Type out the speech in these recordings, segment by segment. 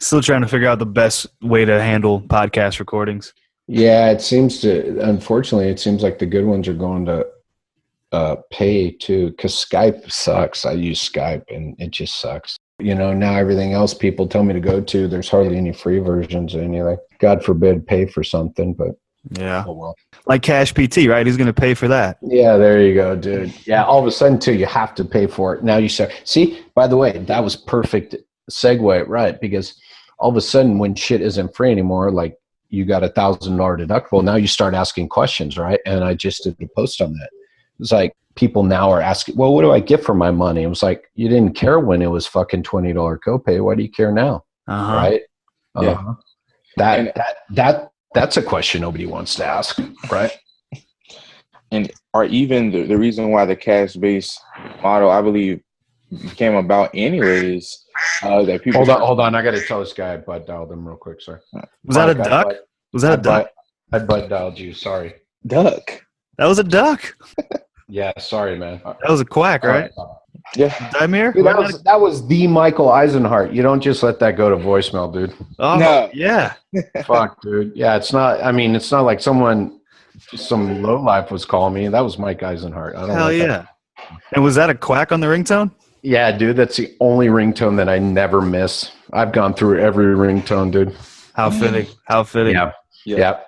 Still trying to figure out the best way to handle podcast recordings. Yeah, unfortunately, it seems like the good ones are going to pay too, because Skype sucks. I use Skype and it just sucks. Now everything else people tell me to go to, there's hardly any free versions, and you're like, God forbid, pay for something, but yeah. Oh well. Like Cash PT, right? Who's going to pay for that? Yeah, there you go, dude. Yeah, all of a sudden, too, you have to pay for it. Now you start. See, by the way, that was perfect segue, right? Because all of a sudden, when shit isn't free anymore, like you got $1,000 deductible, now you start asking questions, right? And I just did a post on that. It's like people now are asking, well, what do I get for my money? It was like, you didn't care when it was fucking $20 copay. Why do you care now? Right? Yeah. That's a question nobody wants to ask, right? And or even the reason why the cash-based model, I believe, came about anyways, that people... Hold on. I got to tell this guy I butt dialed him real quick, sorry. Was that a duck? Was that a duck? I butt dialed you, sorry. Duck. That was a duck? Yeah, sorry, man. That was a quack, right? Yeah. Dimir? Dude, that was the Michael Eisenhart. You don't just let that go to voicemail, dude. Oh, no. Yeah. Fuck, dude. Yeah, it's not like some lowlife was calling me. That was Mike Eisenhart. Hell yeah. And was that a quack on the ringtone? Yeah, dude. That's the only ringtone that I never miss. I've gone through every ringtone, dude. How fitting. How fitting. Yeah.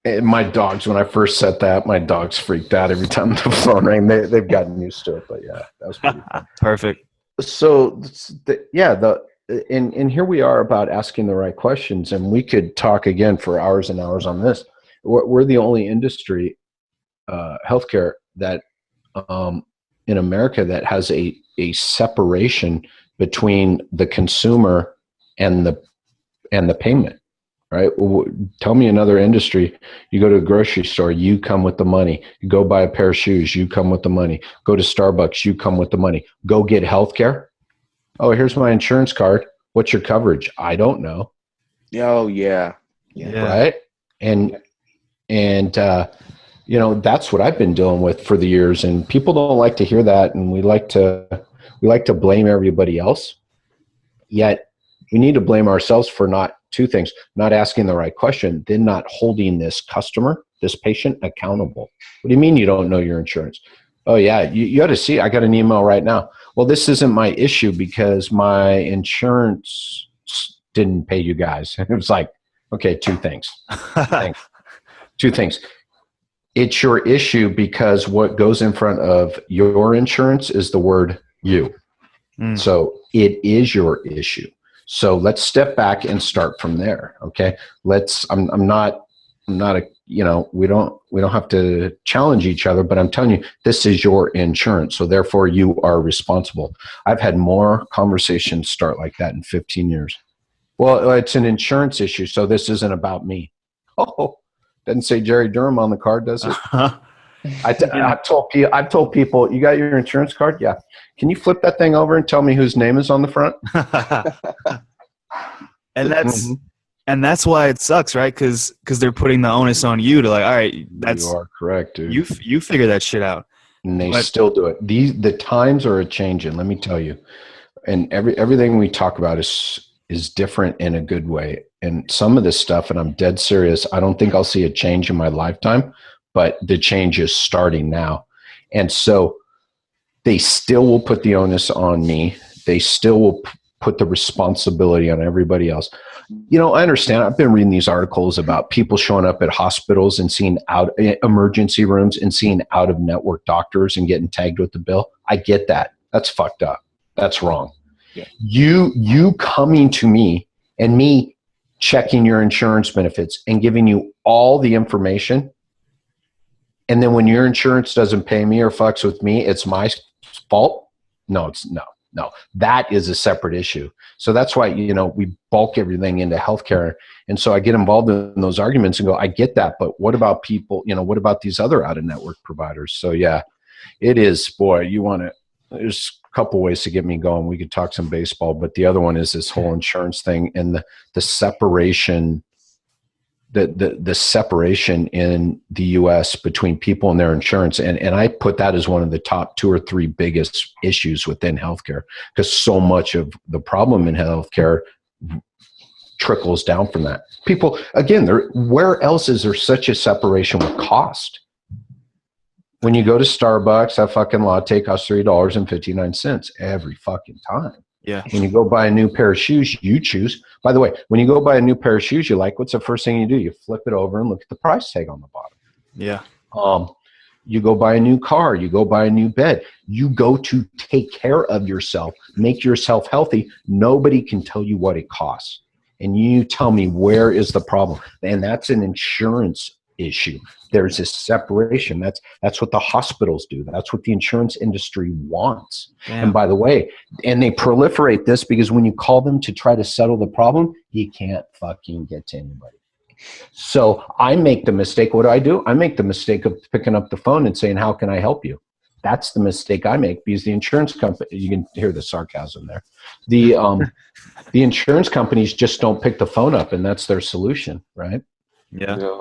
And my dogs, when I first set that, my dogs freaked out every time the phone rang. They've gotten used to it, but yeah, that was pretty fun. Perfect. So, and here we are about asking the right questions, and we could talk again for hours and hours on this. We're the only industry, healthcare, that in America that has a separation between the consumer and the payment. Right? Tell me another industry. You go to a grocery store, you come with the money. You go buy a pair of shoes, you come with the money. Go to Starbucks, you come with the money. Go get healthcare. Oh, here's my insurance card. What's your coverage? I don't know. Oh, yeah. Right? And that's what I've been dealing with for the years. And people don't like to hear that. And we like to blame everybody else. Yet we need to blame ourselves for two things: not asking the right question, then not holding this patient accountable. What do you mean you don't know your insurance? Oh yeah, you ought to see, I got an email right now. Well, this isn't my issue because my insurance didn't pay you guys. It was like, okay, two things. Two things. It's your issue because what goes in front of your insurance is the word you. So it is your issue. So let's step back and start from there. Okay. I'm not we don't have to challenge each other, but I'm telling you, this is your insurance. So therefore you are responsible. I've had more conversations start like that in 15 years. Well, it's an insurance issue. So this isn't about me. Oh, doesn't say Jerry Durham on the card, does it? I've told people, you got your insurance card? Yeah. Can you flip that thing over and tell me whose name is on the front? And that's why it sucks, right? Because they're putting the onus on you to, like, all right, you are correct, dude. You figure that shit out. And they still do it. The times are a changing, let me tell you. And everything we talk about is different in a good way. And some of this stuff, and I'm dead serious, I don't think I'll see a change in my lifetime, but the change is starting now. And so they still will put the onus on me. They still will put the responsibility on everybody else. I understand. I've been reading these articles about people showing up at hospitals and seeing emergency rooms and seeing out-of-network doctors and getting tagged with the bill. I get that. That's fucked up. That's wrong. Yeah. You coming to me and me checking your insurance benefits and giving you all the information, and then when your insurance doesn't pay me or fucks with me, it's my fault? No. That is a separate issue. So that's why, we bulk everything into healthcare. And so I get involved in those arguments and go, I get that, but what about people, what about these other out-of-network providers? So yeah, it is, boy, there's a couple ways to get me going. We could talk some baseball, but the other one is this whole insurance thing and the separation, the separation in the U.S. between people and their insurance. And I put that as one of the top 2 or 3 biggest issues within healthcare, because so much of the problem in healthcare trickles down from that. People, again, where else is there such a separation with cost? When you go to Starbucks, that fucking latte costs $3.59 every fucking time. Yeah. When you go buy a new pair of shoes, you choose. By the way, when you go buy a new pair of shoes you like, what's the first thing you do? You flip it over and look at the price tag on the bottom. Yeah. You go buy a new car, you go buy a new bed, you go to take care of yourself, make yourself healthy. Nobody can tell you what it costs. And you tell me, where is the problem? And that's an insurance issue. There's this separation. That's what the hospitals do. That's what the insurance industry wants. Damn. And by the way, and they proliferate this because when you call them to try to settle the problem, you can't fucking get to anybody. So I make the mistake. What do? I make the mistake of picking up the phone and saying, how can I help you? That's the mistake I make, because the insurance company, you can hear the sarcasm there. The insurance companies just don't pick the phone up, and that's their solution, right? Yeah.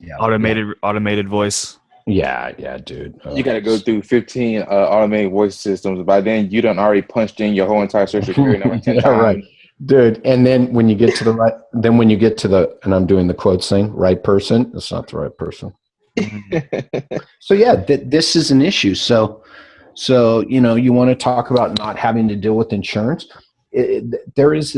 Yeah. Automated voice. Yeah, dude. You got to go through 15 automated voice systems. By then, you done already punched in your whole entire social security number 10 times. Right. Dude, and then when you get to the and I'm doing the quotes thing, right person, it's not the right person. So yeah, this is an issue. So you want to talk about not having to deal with insurance. There is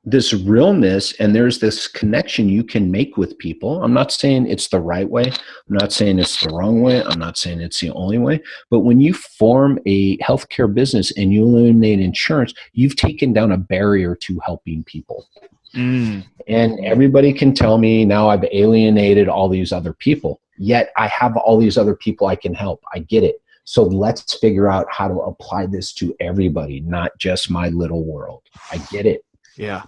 this realness, and there's this connection you can make with people. I'm not saying it's the right way. I'm not saying it's the wrong way. I'm not saying it's the only way. But when you form a healthcare business and you eliminate insurance, you've taken down a barrier to helping people. And everybody can tell me now I've alienated all these other people, yet I have all these other people I can help. I get it. So let's figure out how to apply this to everybody, not just my little world. I get it. Yeah.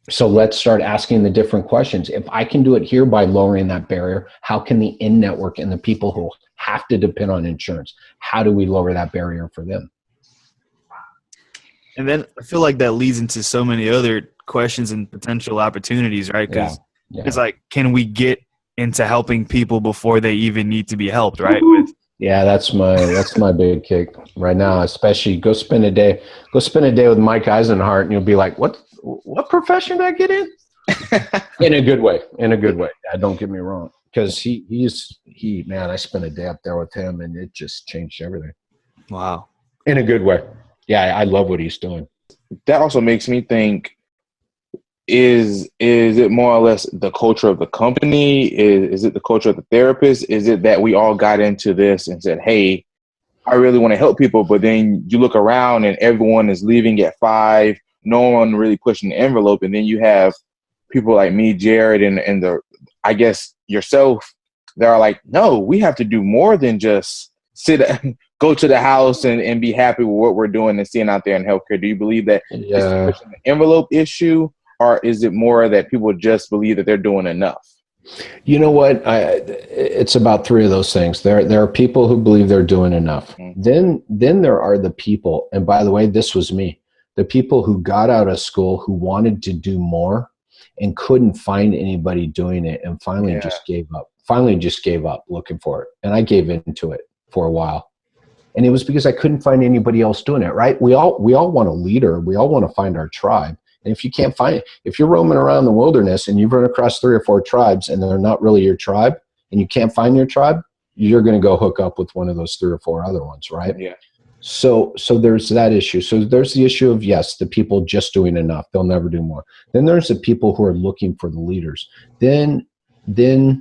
So let's start asking the different questions. If I can do it here by lowering that barrier, how can the in-network and the people who have to depend on insurance, how do we lower that barrier for them? And then I feel like that leads into so many other questions and potential opportunities, right? Because it's like, can we get into helping people before they even need to be helped, right? Yeah, that's my big kick right now. Especially go spend a day with Mike Eisenhart, and you'll be like, what profession did I get in? In a good way. Yeah, don't get me wrong, because man, I spent a day up there with him, and it just changed everything. Wow. In a good way. Yeah, I love what he's doing. That also makes me think, is it more or less the culture of the company? Is it the culture of the therapist? Is it that we all got into this and said, hey, I really want to help people, but then you look around and everyone is leaving at 5, no one really pushing the envelope, and then you have people like me, Jared, and I guess yourself, that are like, no, we have to do more than just go to the house and be happy with what we're doing and seeing out there in healthcare. Do you believe that it's pushing the envelope issue, or is it more that people just believe that they're doing enough? You know what? It's about 3 of those things. There are people who believe they're doing enough. Mm-hmm. Then there are the people, and by the way, this was me, the people who got out of school who wanted to do more and couldn't find anybody doing it, and finally just gave up looking for it. And I gave into it for a while. And it was because I couldn't find anybody else doing it, right? We all want a leader. We all want to find our tribe. And if you can't find it, if you're roaming around the wilderness and you've run across 3 or 4 tribes and they're not really your tribe, and you can't find your tribe, you're going to go hook up with one of those 3 or 4 other ones, right? Yeah. So there's that issue. So there's the issue of, yes, the people just doing enough. They'll never do more. Then there's the people who are looking for the leaders. Then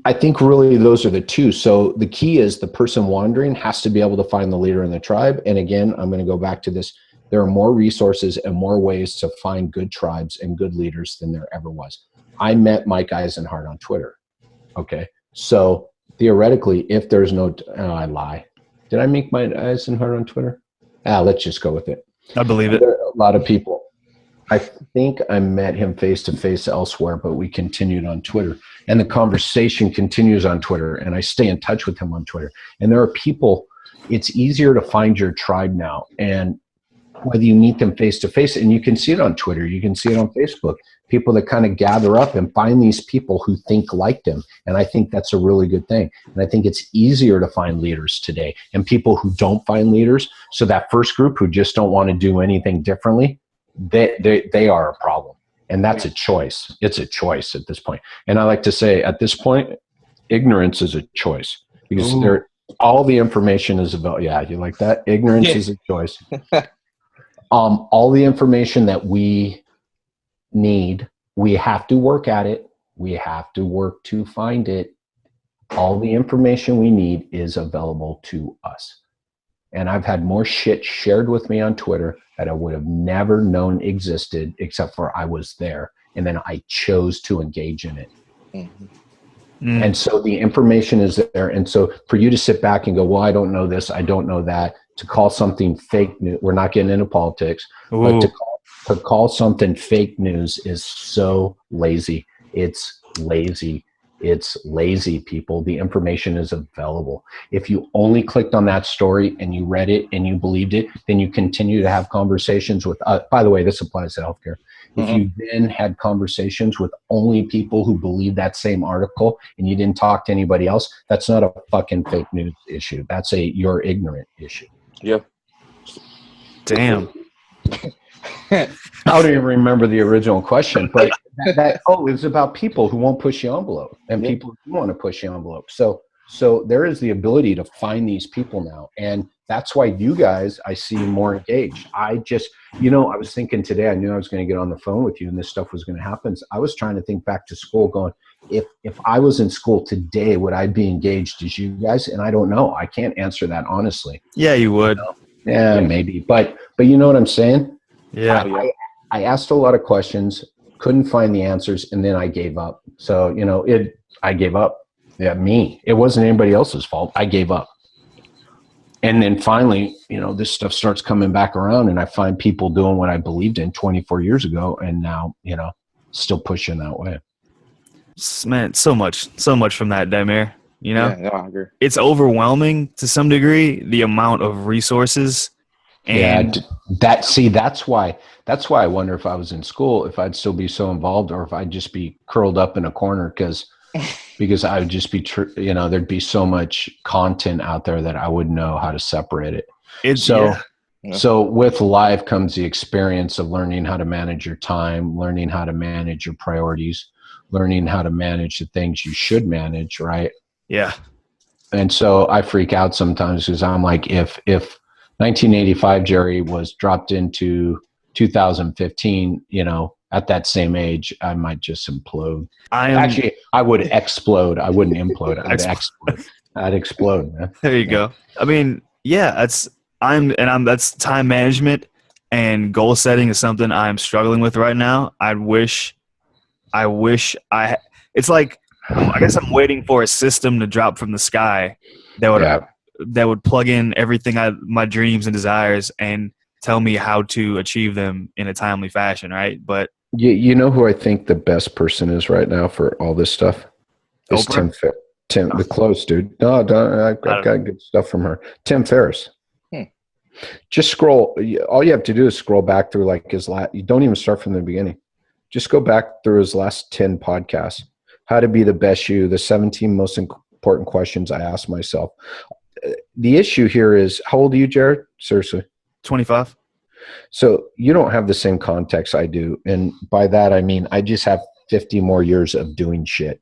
I think really those are the 2. So the key is the person wandering has to be able to find the leader in the tribe. And again, I'm going to go back to this. There are more resources and more ways to find good tribes and good leaders than there ever was. I met Mike Eisenhart on Twitter. Okay. So theoretically, if there's I lie. Did I meet Mike Eisenhart on Twitter? Let's just go with it. I believe it. There are a lot of people. I think I met him face to face elsewhere, but we continued on Twitter, and the conversation continues on Twitter, and I stay in touch with him on Twitter. And there are people, it's easier to find your tribe now. And whether you meet them face to face, and you can see it on Twitter, you can see it on Facebook, people that kind of gather up and find these people who think like them. And I think that's a really good thing. And I think it's easier to find leaders today, and people who don't find leaders. So that first group who just don't want to do anything differently, I think they're going to they are a problem. And that's a choice. It's a choice at this point. And I like to say at this point, ignorance is a choice because all the information is about, you like that? Ignorance is a choice. All the information that we need, we have to work at it. We have to work to find it. All the information we need is available to us. And I've had more shit shared with me on Twitter that I would have never known existed except for I was there. And then I chose to engage in it. Mm-hmm. And so the information is there. And so for you to sit back and go, well, I don't know this, I don't know that, to call something fake news, we're not getting into politics, but to call something fake news is so lazy. It's lazy. It's lazy, people. The information is available. If you only clicked on that story and you read it and you believed it, then you continue to have conversations with, by the way, this applies to healthcare. If you then had conversations with only people who believe that same article and you didn't talk to anybody else, that's not a fucking fake news issue. That's you're ignorant issue. Yep. Damn. I don't even remember the original question, but it's about people who won't push the envelope and people who want to push the envelope. So there is the ability to find these people now. And that's why you guys, I see more engaged. I just, I was thinking today, I knew I was going to get on the phone with you and this stuff was going to happen. So I was trying to think back to school going, if I was in school today, would I be engaged as you guys? And I don't know. I can't answer that honestly. Yeah, you would. Yeah, maybe. But you know what I'm saying? Yeah. I asked a lot of questions, couldn't find the answers, and then I gave up. So, I gave up. Yeah, me. It wasn't anybody else's fault. I gave up. And then finally, this stuff starts coming back around and I find people doing what I believed in 24 years ago and now, still pushing that way. Man, so much from that, Demir. Yeah, no, I agree. It's overwhelming to some degree, the amount of resources. And that's why I wonder if I was in school, if I'd still be so involved or if I'd just be curled up in a corner because I would just be, there'd be so much content out there that I wouldn't know how to separate it. So with life comes the experience of learning how to manage your time, learning how to manage your priorities, learning how to manage the things you should manage, right? Yeah. And so I freak out sometimes because I'm like, if 1985 Jerry was dropped into 2015, at that same age, I might just implode. Actually, I would explode. I wouldn't implode. I'd explode, man. There you go. I mean, yeah, that's time management and goal setting is something I'm struggling with right now. I wish it's like, I guess I'm waiting for a system to drop from the sky that would plug in everything my dreams and desires and tell me how to achieve them in a timely fashion, right? But you know who I think the best person is right now for all this stuff? Is Tim the close, dude. No, I've got good stuff from her. Tim Ferriss. Just scroll. All you have to do is scroll back through like his last. You don't even start from the beginning. Just go back through his last 10 podcasts. How to be the best you. The 17 most important questions I asked myself. The issue here is, how old are you, Jared? Seriously. 25. So you don't have the same context I do. And by that, I mean, I just have 50 more years of doing shit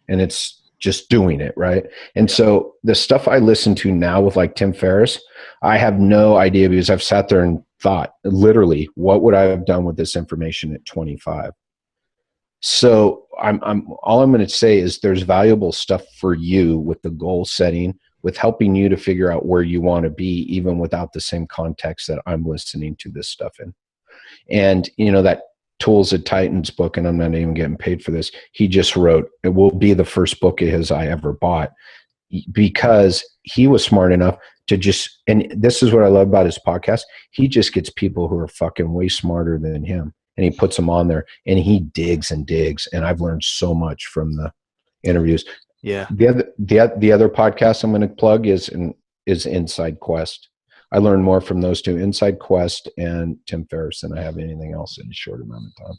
and it's just doing it. Right. And so the stuff I listen to now with like Tim Ferriss, I have no idea because I've sat there and thought literally, what would I have done with this information at 25? So all I'm going to say is there's valuable stuff for you with the goal setting, with helping you to figure out where you want to be, even without the same context that I'm listening to this stuff in. And, that Tools of Titans book, and I'm not even getting paid for this, he just wrote, it will be the first book of his I ever bought, because he was smart enough to just, and this is what I love about his podcast, he just gets people who are fucking way smarter than him, and he puts them on there, and he digs and digs, and I've learned so much from the interviews. Yeah. The other podcast I'm going to plug is Inside Quest. I learned more from those two, Inside Quest and Tim Ferriss, than I have anything else in a short amount of time.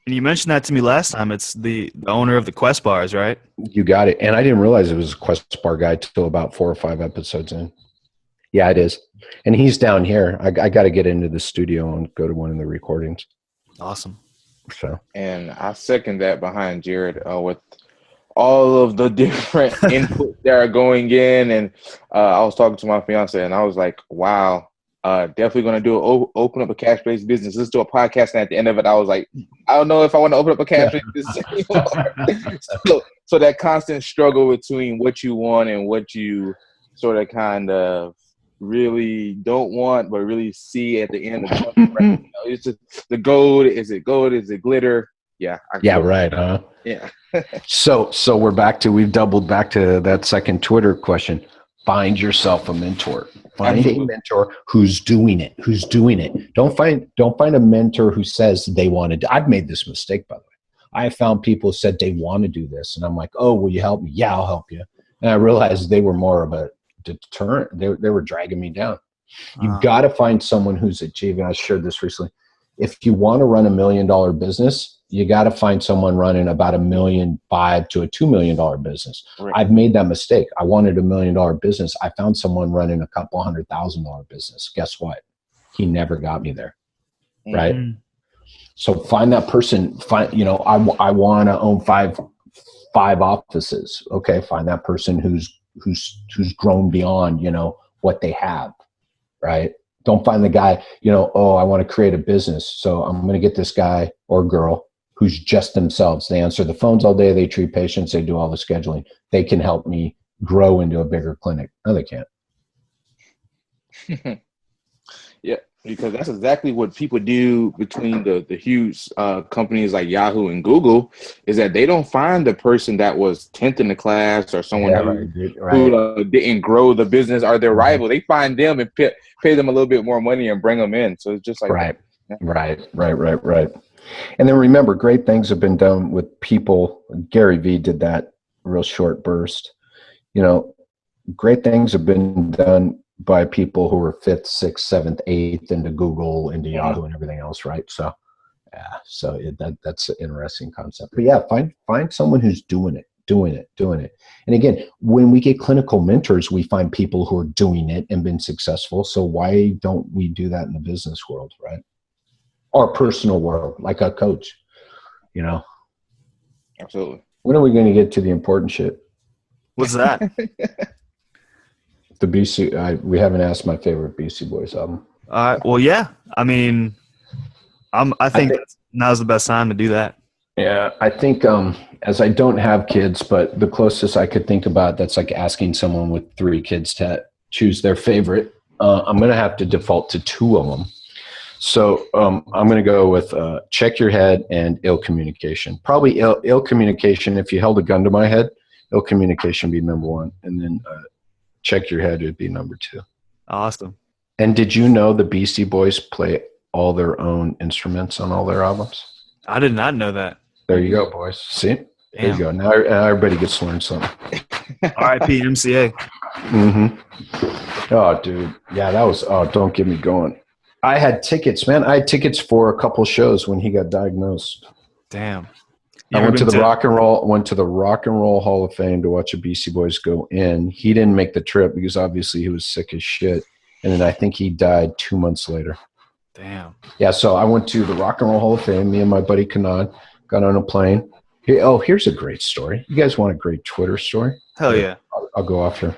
And you mentioned that to me last time. It's the owner of the Quest bars, right? You got it. And I didn't realize it was a Quest bar guy till about 4 or 5 episodes in. Yeah, it is. And he's down here. I got to get into the studio and go to one of the recordings. Awesome. So, And I second that behind Jared with all of the different inputs that are going in. And I was talking to my fiance, and I was like, wow, definitely going to open up a cash-based business. Let's do a podcast. And at the end of it, I was like, I don't know if I want to open up a cash-based business anymore. So that constant struggle between what you want and what you sort of kind of really don't want, but really see at the end of the tunnel. It's just the gold. Is it gold? Is it glitter? Yeah. right. Yeah. So we're back to, we've doubled back to that second Twitter question. Find yourself a mentor. Find a mentor who's doing it. Don't find a mentor who says they want to do. I've made this mistake, by the way. I have found people who said they want to do this, and I'm like, oh, will you help me? Yeah, I'll help you. And I realized they were more of a deterrent. They were dragging me down. You've got to find someone who's achieving. I shared this recently. If you want to run $1 million business, you got to find someone running about $1.5 million to a $2 million business. Right. I've made that mistake. I wanted $1 million business. I found someone running a couple $100,000 business. Guess what? He never got me there. Right. Mm-hmm. So find that person. I want to own five offices. Okay. Find that person who's grown beyond, what they have. Right. Don't find the guy, I want to create a business. So I'm going to get this guy or girl who's just themselves. They answer the phones all day. They treat patients. They do all the scheduling. They can help me grow into a bigger clinic. No, they can't. Yeah, because that's exactly what people do between the huge companies like Yahoo and Google, is that they don't find the person that was 10th in the class or someone who didn't grow the business or their rival. They find them and pay them a little bit more money and bring them in. So it's just like Right. And then remember, great things have been done with people. Gary Vee did that real short burst. Great things have been done by people who were 5th, 6th, 7th, 8th into Google, into Yahoo, and everything else, right? So, that's an interesting concept. But yeah, find someone who's doing it. And again, when we get clinical mentors, we find people who are doing it and been successful. So why don't we do that in the business world, right? Or personal world, like a coach, Absolutely. When are we going to get to the important shit? What's that? The BC. We haven't asked my favorite Beastie Boys album. Well, yeah. I mean, I think now's the best time to do that. Yeah, I think as I don't have kids, but the closest I could think about that's like asking someone with 3 kids to choose their favorite. I'm going to have to default to 2 of them. So I'm going to go with Check Your Head and Ill Communication. Probably Ill Communication. If you held a gun to my head, Ill Communication would be number 1. And then Check Your Head would be number 2. Awesome. And did you know the Beastie Boys play all their own instruments on all their albums? I did not know that. There you go, boys. See? Damn. There you go. Now everybody gets to learn something. R.I.P. MCA. Mm-hmm. Oh, dude. Yeah, that was, don't get me going. I had tickets, man. I had tickets for a couple shows when he got diagnosed. Damn. I went to the Rock and Roll Hall of Fame to watch the Beastie Boys go in. He didn't make the trip because obviously he was sick as shit. And then I think he died 2 months later. Damn. Yeah, so I went to the Rock and Roll Hall of Fame. Me and my buddy Kanad got on a plane. Here's a great story. You guys want a great Twitter story? Hell yeah. I'll go after.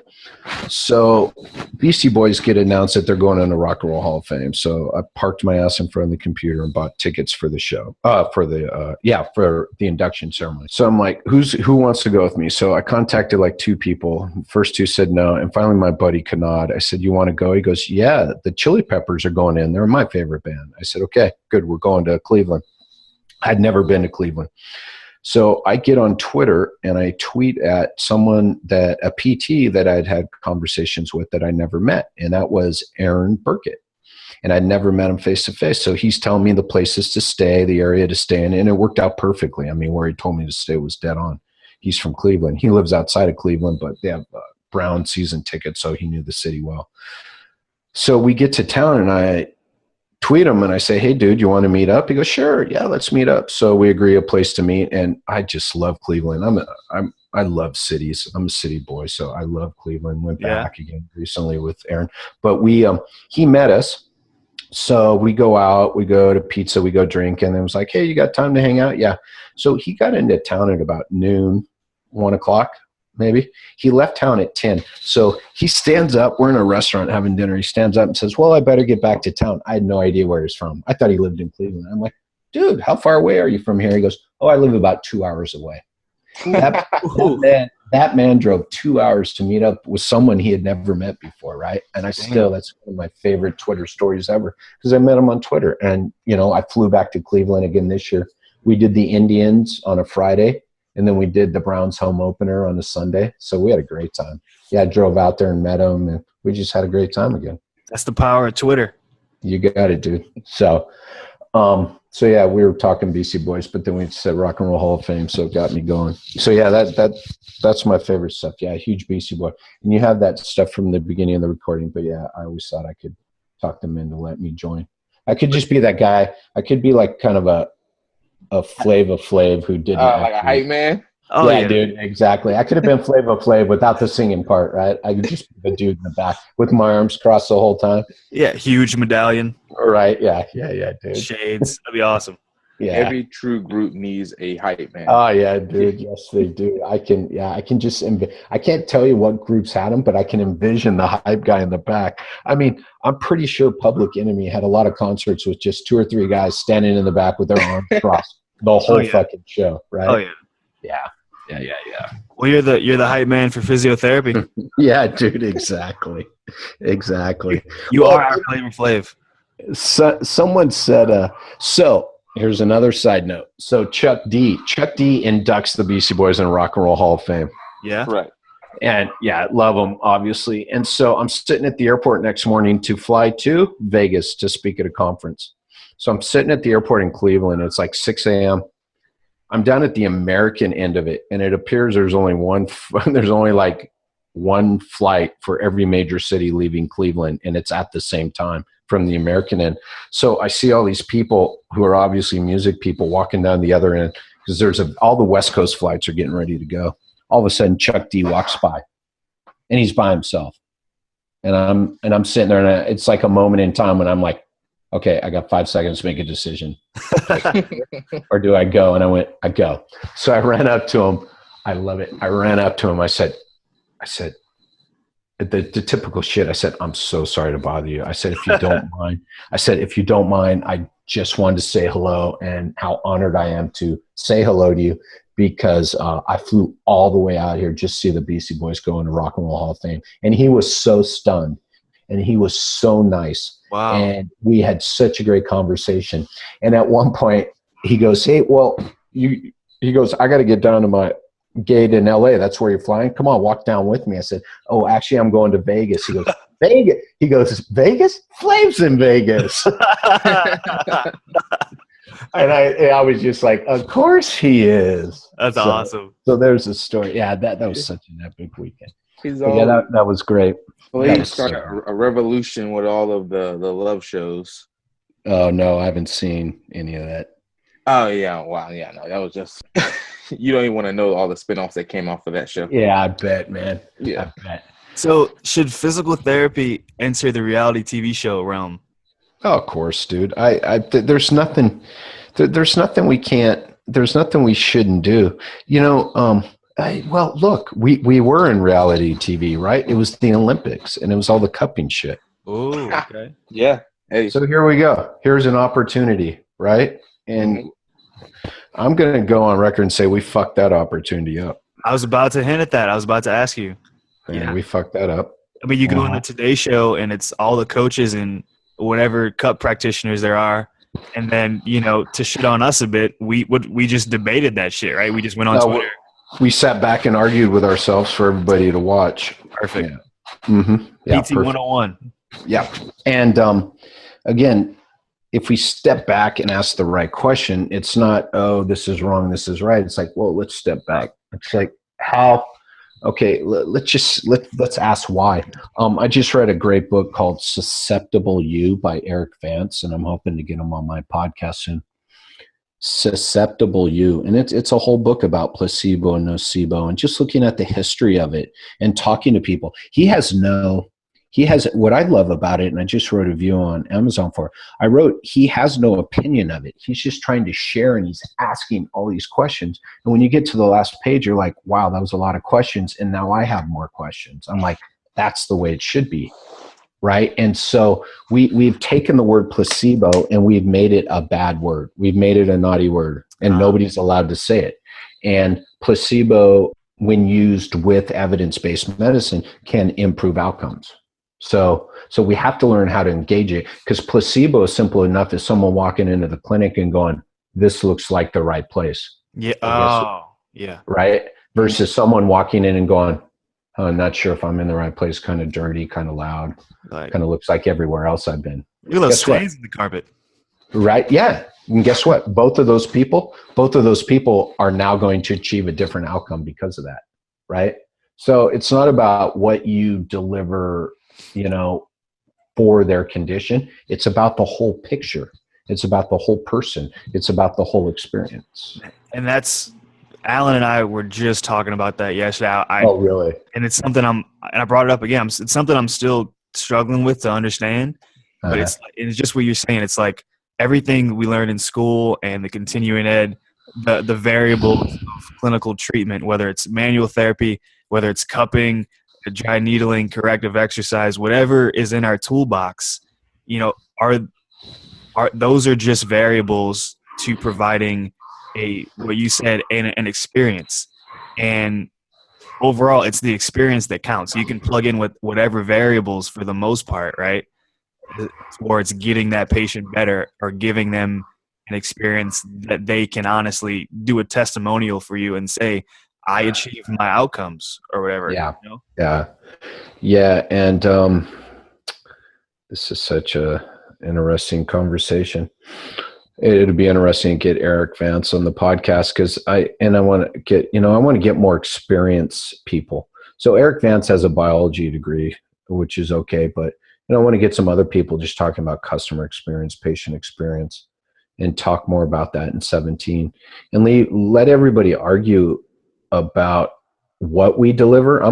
So Beastie Boys get announced that they're going on the Rock and Roll Hall of Fame. So I parked my ass in front of the computer and bought tickets for the show, for the induction ceremony. So I'm like, who wants to go with me? So I contacted like 2 people. First 2 said no. And finally my buddy Kanad, I said, you want to go? He goes, yeah, the Chili Peppers are going in. They're my favorite band. I said, okay, good. We're going to Cleveland. I'd never been to Cleveland. So I get on Twitter and I tweet at someone a PT that I'd had conversations with that I never met. And that was Aaron Burkett. And I'd never met him face to face. So he's telling me the places to stay, the area to stay in. And it worked out perfectly. I mean, where he told me to stay was dead on. He's from Cleveland. He lives outside of Cleveland, but they have Brown season tickets. So he knew the city well. So we get to town and I tweet him and I say, hey, dude, you want to meet up? He goes, sure. Yeah, let's meet up. So we agree a place to meet. And I just love Cleveland. I love cities. I'm a city boy, so I love Cleveland. Went Yeah. back again recently with Aaron, but he met us. So we go out, we go to pizza, we go drink, and it was like, hey, you got time to hang out? Yeah. So he got into town at about noon, 1 o'clock, maybe. He left town at 10. So he stands up. We're in a restaurant having dinner. He stands up and says, well, I better get back to town. I had no idea where he's from. I thought he lived in Cleveland. I'm like, dude, how far away are you from here? He goes, oh, I live about 2 hours away. That man drove 2 hours to meet up with someone he had never met before, right? And that's one of my favorite Twitter stories ever, because I met him on Twitter. And, I flew back to Cleveland again this year. We did the Indians on a Friday, and then we did the Browns home opener on a Sunday. So we had a great time. Yeah, I drove out there and met him, and we just had a great time again. That's the power of Twitter. You got it, dude. So yeah, we were talking Beastie Boys, but then we said Rock and Roll Hall of Fame, so it got me going. So yeah, that's my favorite stuff. Yeah, huge Beastie Boy. And you have that stuff from the beginning of the recording, but yeah, I always thought I could talk them into let me join. I could just be that guy. I could be like kind of a Flava Flav who didn't like a hype man. Oh yeah, dude, exactly. I could have been Flava Flav without the singing part, right? I could just be the dude in the back with my arms crossed the whole time. Yeah, huge medallion. Right, yeah, dude. Shades. That'd be awesome. Yeah. Every true group needs a hype man. Oh yeah, dude. Yes, they do. I can just I can't tell you what groups had them, but I can envision the hype guy in the back. I mean, I'm pretty sure Public Enemy had a lot of concerts with just 2 or 3 guys standing in the back with their arms crossed the whole fucking show, right? Oh yeah. Yeah. Well, you're the hype man for physiotherapy. Yeah, dude. Exactly. You are our Flavor Flav. Someone said, so here's another side note. So Chuck D inducts the Beastie Boys in Rock and Roll Hall of Fame. Yeah. Right. And yeah, love them, obviously. And so I'm sitting at the airport next morning to fly to Vegas to speak at a conference. So I'm sitting at the airport in Cleveland. It's like 6 a.m. I'm down at the American end of it, and it appears there's only like one flight for every major city leaving Cleveland, and it's at the same time from the American end. So I see all these people who are obviously music people walking down the other end, because all the West Coast flights are getting ready to go. All of a sudden, Chuck D walks by, and he's by himself, and I'm sitting there, and it's like a moment in time when I'm like, okay, I got 5 seconds to make a decision. Or do I go? And I go. So I ran up to him. I love it. I ran up to him. I said, the typical shit. I said, I'm so sorry to bother you. I said, if you don't mind, I just wanted to say hello and how honored I am to say hello to you, because I flew all the way out here just to see the Beastie Boys go into Rock and Roll Hall of Fame. And he was so stunned, and he was so nice. Wow. And we had such a great conversation. And at one point he goes, hey, well, he goes, I got to get down to my gate in LA. That's where you're flying. Come on, walk down with me. I said, oh, actually I'm going to Vegas. He goes, Vegas? He goes, Vegas? Flames in Vegas. And I was just like, of course he is. That's awesome. So there's a story. Yeah, that was such an epic weekend. Yeah, that was great. Well, he started a revolution with all of the love shows. Oh no, I haven't seen any of that. Oh yeah, wow, yeah, no, that was just you don't even want to know all the spinoffs that came off of that show. Yeah, I bet, man. Yeah, I bet. So, should physical therapy enter the reality TV show realm? Oh, of course, dude. There's nothing we can't. There's nothing we shouldn't do. Well, look, we were in reality TV, right? It was the Olympics, and it was all the cupping shit. Oh, okay. Yeah. Hey. So here we go. Here's an opportunity, right? And I'm going to go on record and say we fucked that opportunity up. I was about to hint at that. I was about to ask you. Yeah, we fucked that up. I mean, you go on the Today Show, and it's all the coaches and whatever cup practitioners there are. And then, to shit on us a bit, we just debated that shit, right? We just went on Twitter. We sat back and argued with ourselves for everybody to watch. Perfect. Yeah. Mm-hmm. Yeah, PT 101. Yeah. And again, if we step back and ask the right question, it's not, oh, this is wrong, this is right. It's like, well, let's step back. It's like, how? Okay, let's ask why. I just read a great book called Susceptible You by Eric Vance, and I'm hoping to get him on my podcast soon. susceptible you. And it's a whole book about placebo and nocebo, and just looking at the history of it and talking to people. He has what I love about it, and I just wrote a review on Amazon for it. He has no opinion of it. He's just trying to share, and he's asking all these questions. And when you get to the last page, you're like, wow, that was a lot of questions. And now I have more questions. I'm like, that's the way it should be. Right. And so we've taken the word placebo and we've made it a bad word. We've made it a naughty word, and nobody's allowed to say it. And placebo, when used with evidence-based medicine, can improve outcomes. So we have to learn how to engage it, because placebo is simple enough as someone walking into the clinic and going, this looks like the right place. Yeah. Oh, yeah. Right. Versus someone walking in and going, I'm not sure if I'm in the right place, kind of dirty, kind of loud, kind of looks like everywhere else I've been. Look at those stains in the carpet. Right. Yeah. And guess what? Both of those people are now going to achieve a different outcome because of that. Right. So it's not about what you deliver, for their condition. It's about the whole picture. It's about the whole person. It's about the whole experience. And that's, Alan and I were just talking about that yesterday. Oh, really? And it's something I brought it up again. It's something I'm still struggling with to understand. But it's just what you're saying. It's like everything we learned in school and the continuing ed, the variables of clinical treatment, whether it's manual therapy, whether it's cupping, dry needling, corrective exercise, whatever is in our toolbox, those are just variables to providing what you said, an experience. And overall, it's the experience that counts. You can plug in with whatever variables for the most part, right? Or it's getting that patient better or giving them an experience that they can honestly do a testimonial for you and say, I achieved my outcomes or whatever. Yeah. Yeah. And this is such a interesting conversation. It'd be interesting to get Eric Vance on the podcast, because I want to get more experienced people. So Eric Vance has a biology degree, which is okay, but I want to get some other people just talking about customer experience, patient experience, and talk more about that in 17. And let everybody argue about what we deliver.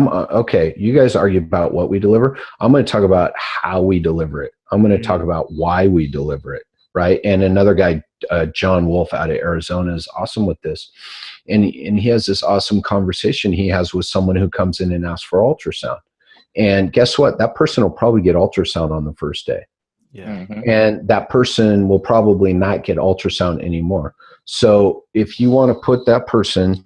You guys argue about what we deliver. I'm going to talk about how we deliver it. I'm going to talk about why we deliver it. Right. And another guy, John Wolf out of Arizona, is awesome with this. And he has this awesome conversation he has with someone who comes in and asks for ultrasound. And guess what? That person will probably get ultrasound on the first day. Yeah. Mm-hmm. And that person will probably not get ultrasound anymore. So if you want to put that person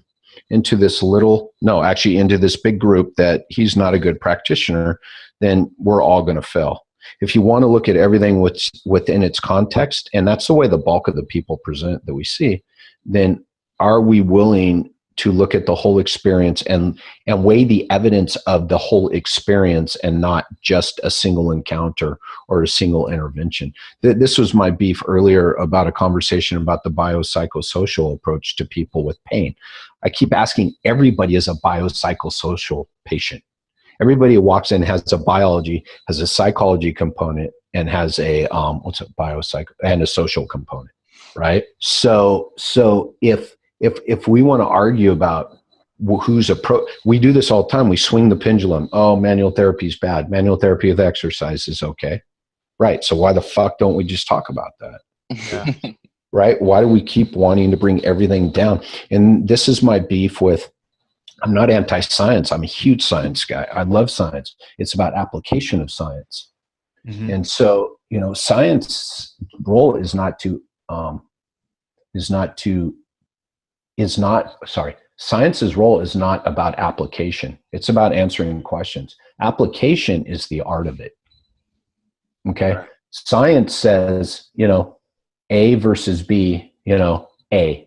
into this into this big group that he's not a good practitioner, then we're all going to fail. If you want to look at everything within its context, and that's the way the bulk of the people present that we see, then are we willing to look at the whole experience and weigh the evidence of the whole experience and not just a single encounter or a single intervention? This was my beef earlier about a conversation about the biopsychosocial approach to people with pain. I keep asking, everybody is a biopsychosocial patient. Everybody who walks in has a biology, has a psychology component, and has a and a social component, right? So if we want to argue about who's we do this all the time. We swing the pendulum. Oh, manual therapy is bad. Manual therapy with exercise is okay, right? So why the fuck don't we just talk about that? Yeah. Right? Why do we keep wanting to bring everything down? And this is my beef with. I'm not anti-science. I'm a huge science guy. I love science. It's about application of science. Mm-hmm. And so, science's role science's role is not about application. It's about answering questions. Application is the art of it. Okay. Right. Science says, A versus B, A.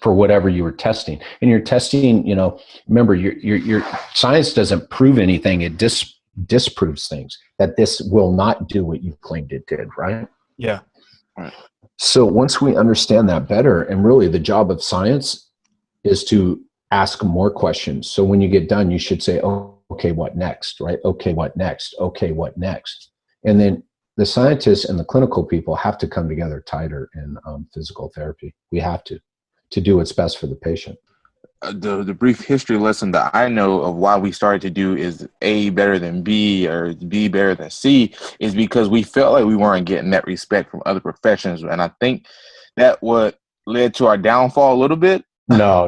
For whatever you were testing. And you're testing, remember, your science doesn't prove anything. It disproves things, that this will not do what you claimed it did, right? Yeah. Right. So once we understand that better, and really the job of science is to ask more questions. So when you get done, you should say, oh, okay, what next, right? Okay, what next? Okay, what next? And then the scientists and the clinical people have to come together tighter in physical therapy. We have to do what's best for the patient. The brief history lesson that I know of why we started to do is A better than B or B better than C is because we felt like we weren't getting that respect from other professions. And I think that what led to our downfall a little bit. No.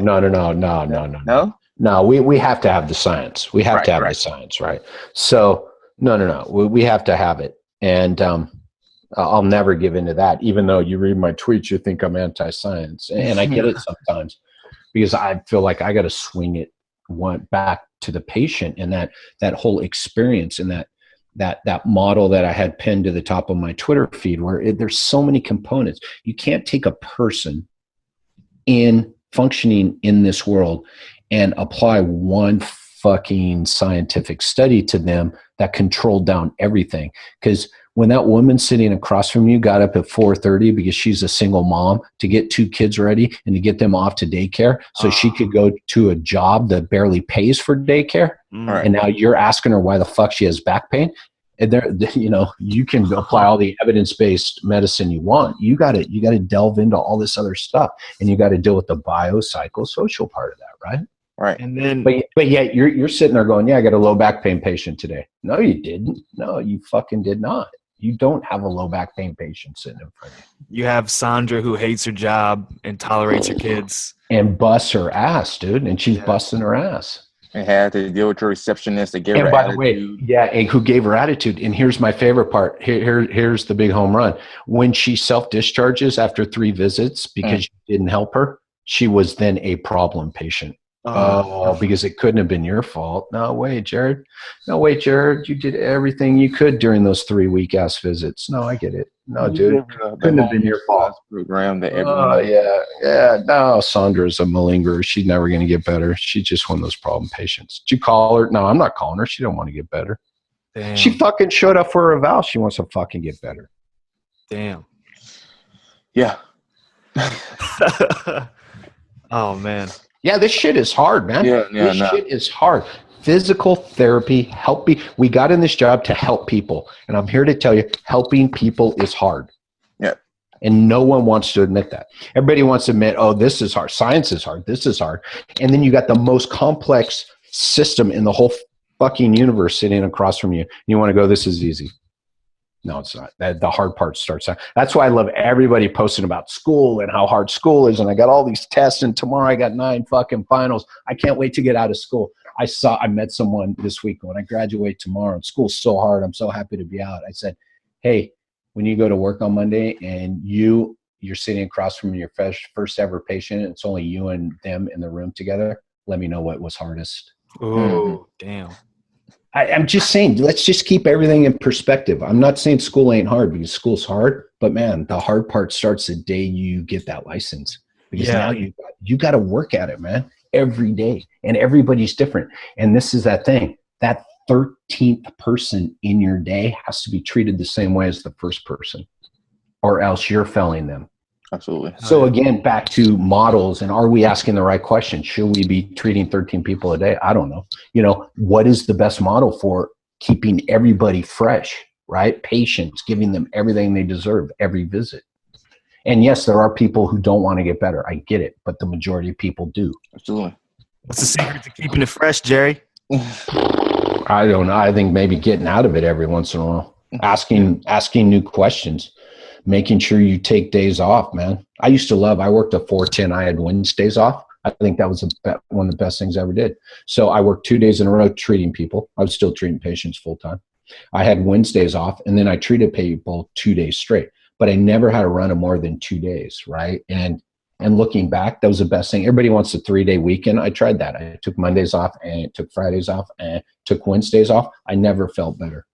No, we have to have the science. We have to have the science, right? So no. We have to have it. And I'll never give into that. Even though you read my tweets, you think I'm anti-science. And I get it sometimes because I feel like I got to swing it back to the patient and that whole experience and that model that I had pinned to the top of my Twitter feed where there's so many components. You can't take a person in functioning in this world and apply one fucking scientific study to them that controlled down everything. Because when that woman sitting across from you got up at 4:30 because she's a single mom to get 2 kids ready and to get them off to daycare so she could go to a job that barely pays for daycare, and now you're asking her why the fuck she has back pain. And there, you can apply all the evidence-based medicine you want. You got to delve into all this other stuff, and you got to deal with the biopsychosocial part of that, right? Right. And then, but yet you're sitting there going, yeah, I got a low back pain patient today. No, you didn't. No, you fucking did not. You don't have a low back pain patient sitting in front of you. You have Sandra who hates her job and tolerates her kids. And busts her ass, dude. And she's busting her ass. And had to deal with her receptionist that gave her by attitude. the way, and who gave her attitude. And here's my favorite part. Here's the big home run. When she self-discharges after 3 visits because you didn't help her, she was then a problem patient. Because it couldn't have been your fault. No way, Jared. You did everything you could during those 3 weak ass visits. No, I get it. No, dude, couldn't have been your fault. Program that No, Sandra's a malingerer. She's never going to get better. She's just one of those problem patients. Did you call her? No, I'm not calling her. She don't want to get better. Damn. She fucking showed up for her eval. She wants to fucking get better. Damn. Yeah. Oh man. Yeah, this shit is hard, man. This shit is hard. Physical therapy, we got in this job to help people. And I'm here to tell you, helping people is hard. Yeah. And no one wants to admit that. Everybody wants to admit, oh, this is hard. Science is hard. This is hard. And then you got the most complex system in the whole fucking universe sitting across from you. And you want to go, this is easy. No, it's not. The hard part starts out. That's why I love everybody posting about school and how hard school is. And I got all these tests, and tomorrow I got 9 fucking finals. I can't wait to get out of school. I met someone this week when I graduate tomorrow, and school's so hard. I'm so happy to be out. I said, hey, when you go to work on Monday and you're sitting across from your first ever patient, it's only you and them in the room together, let me know what was hardest. Oh, damn. I'm just saying, let's just keep everything in perspective. I'm not saying school ain't hard because school's hard, but man, the hard part starts the day you get that license because now you got to work at it, man, every day, and everybody's different. And this is that thing, that 13th person in your day has to be treated the same way as the first person or else you're failing them. Absolutely. So again, back to models, and are we asking the right question? Should we be treating 13 people a day? I don't know. What is the best model for keeping everybody fresh, right? Patients, giving them everything they deserve every visit. And yes, there are people who don't want to get better. I get it, but the majority of people do. Absolutely. What's the secret to keeping it fresh, Jerry? I don't know. I think maybe getting out of it every once in a while, asking new questions. Making sure you take days off, man. I worked a 4-10. I had Wednesdays off. I think that was one of the best things I ever did. So I worked 2 days in a row treating people. I was still treating patients full time. I had Wednesdays off, and then I treated people 2 days straight. But I never had a run of more than 2 days, right? And looking back, that was the best thing. Everybody wants a 3-day weekend. I tried that. I took Mondays off and took Fridays off and took Wednesdays off. I never felt better.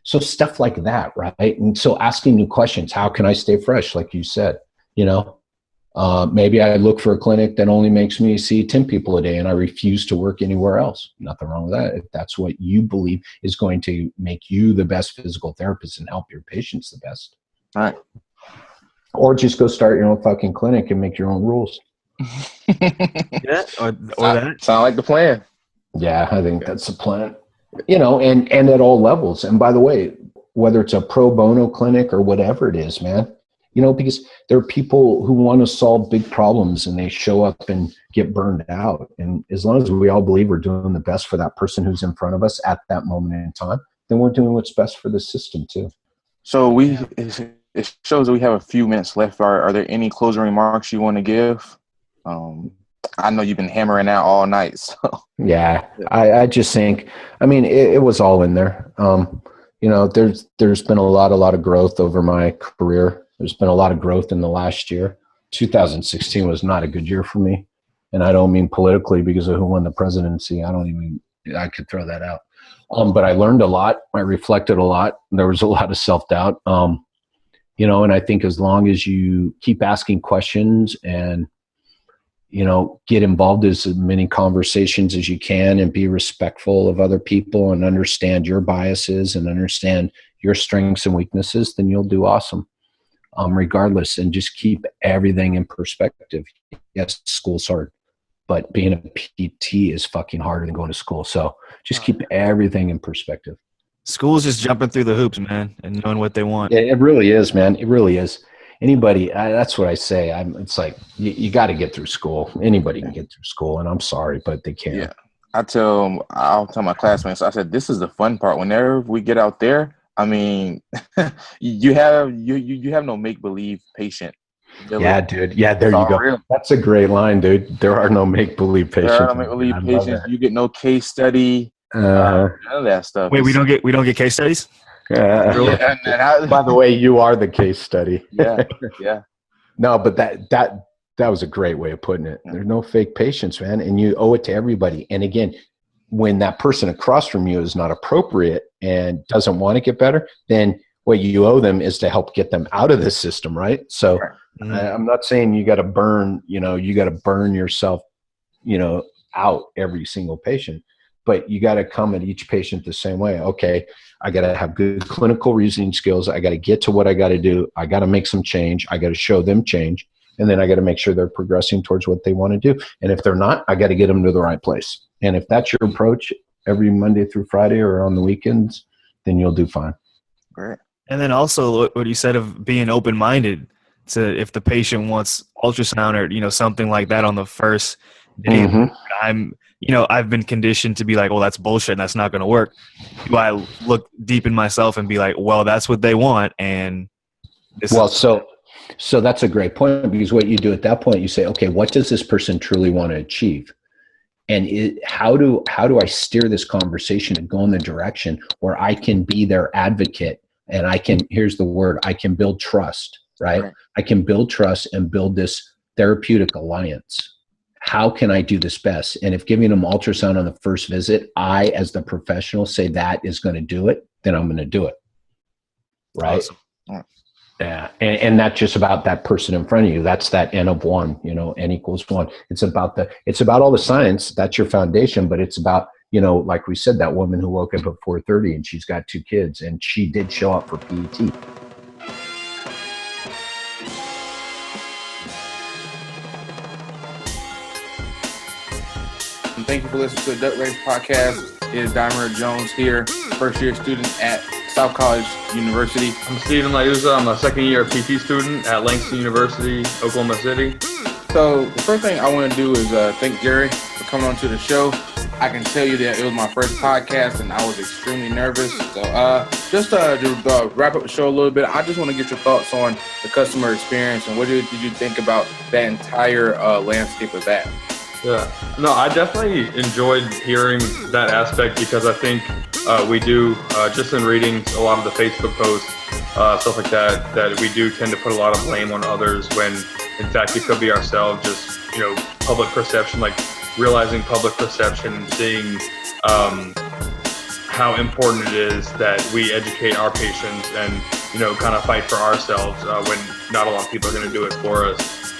So stuff like that, right? And so asking new questions, how can I stay fresh? Like you said, maybe I look for a clinic that only makes me see 10 people a day and I refuse to work anywhere else. Nothing wrong with that. If that's what you believe is going to make you the best physical therapist and help your patients the best. All right. Or just go start your own fucking clinic and make your own rules. Yeah, or that. Sound like the plan. Yeah, I think that's the plan. And at all levels. And by the way, whether it's a pro bono clinic or whatever it is, man. Because there are people who want to solve big problems and they show up and get burned out. And as long as we all believe we're doing the best for that person who's in front of us at that moment in time, then we're doing what's best for the system too. So it shows that we have a few minutes left. Are there any closing remarks you want to give? I know you've been hammering out all night. So yeah, I just think, it was all in there. There's been a lot of growth over my career. There's been a lot of growth in the last year. 2016 was not a good year for me. And I don't mean politically because of who won the presidency. I could throw that out. But I learned a lot. I reflected a lot. There was a lot of self-doubt. And I think as long as you keep asking questions and, get involved in as many conversations as you can and be respectful of other people and understand your biases and understand your strengths and weaknesses, then you'll do awesome. Regardless, and just keep everything in perspective. Yes, school's hard, but being a PT is fucking harder than going to school. So just keep everything in perspective. School's just jumping through the hoops, man, and knowing what they want. Yeah, it really is, man. It really is. Anybody, that's what I say. It's like you got to get through school. Anybody can get through school, and I'm sorry, but they can't. Yeah, I'll tell my classmates. I said, this is the fun part. Whenever we get out there, you have no make-believe patient. Really. Yeah, dude. Yeah, there you go. Real. That's a great line, dude. There are no make-believe patients. There are no make-believe patients. You get no case study. None of that stuff. Wait, we don't get case studies? By the way, you are the case study. Yeah. No, but that was a great way of putting it. There's no fake patients, man, and you owe it to everybody. And again, when that person across from you is not appropriate and doesn't want to get better, then what you owe them is to help get them out of the system, right? So I'm not saying you got to burn yourself, out every single patient, but you got to come at each patient the same way. Okay, I got to have good clinical reasoning skills. I got to get to what I got to do. I got to make some change. I got to show them change. And then I got to make sure they're progressing towards what they want to do. And if they're not, I got to get them to the right place. And if that's your approach every Monday through Friday or on the weekends, then you'll do fine. Great. And then also what you said of being open-minded to if the patient wants ultrasound or, something like that on the first day. I've been conditioned to be like, well, that's bullshit and that's not going to work. Do I look deep in myself and be like, well, that's what they want. And so that's a great point, because what you do at that point, you say, okay, what does this person truly want to achieve? And how do I steer this conversation and go in the direction where I can be their advocate and here's the word, I can build trust, right? I can build trust and build this therapeutic alliance. How can I do this best? And if giving them ultrasound on the first visit, I, as the professional, say that is going to do it, then I'm going to do it. Right? Awesome. Yeah. And that's just about that person in front of you. That's that N of one, N equals one. It's about all the science. That's your foundation, but it's about, like we said, that woman who woke up at 4:30 and she's got 2 kids and she did show up for PET. And thank you for listening to the Duck Race Podcast. It is Dimer Jones here, first-year student at South College University. I'm Steven Liuza. I'm a second-year PT student at Langston University, Oklahoma City. So the first thing I want to do is thank Jerry for coming on to the show. I can tell you that it was my first podcast, and I was extremely nervous. So just to wrap up the show a little bit, I just want to get your thoughts on the customer experience and what did you think about that entire landscape of that? Yeah, no, I definitely enjoyed hearing that aspect because I think we do, just in reading a lot of the Facebook posts, stuff like that we do tend to put a lot of blame on others when in fact it could be ourselves, just, public perception, like realizing public perception and seeing how important it is that we educate our patients and, kind of fight for ourselves when not a lot of people are going to do it for us.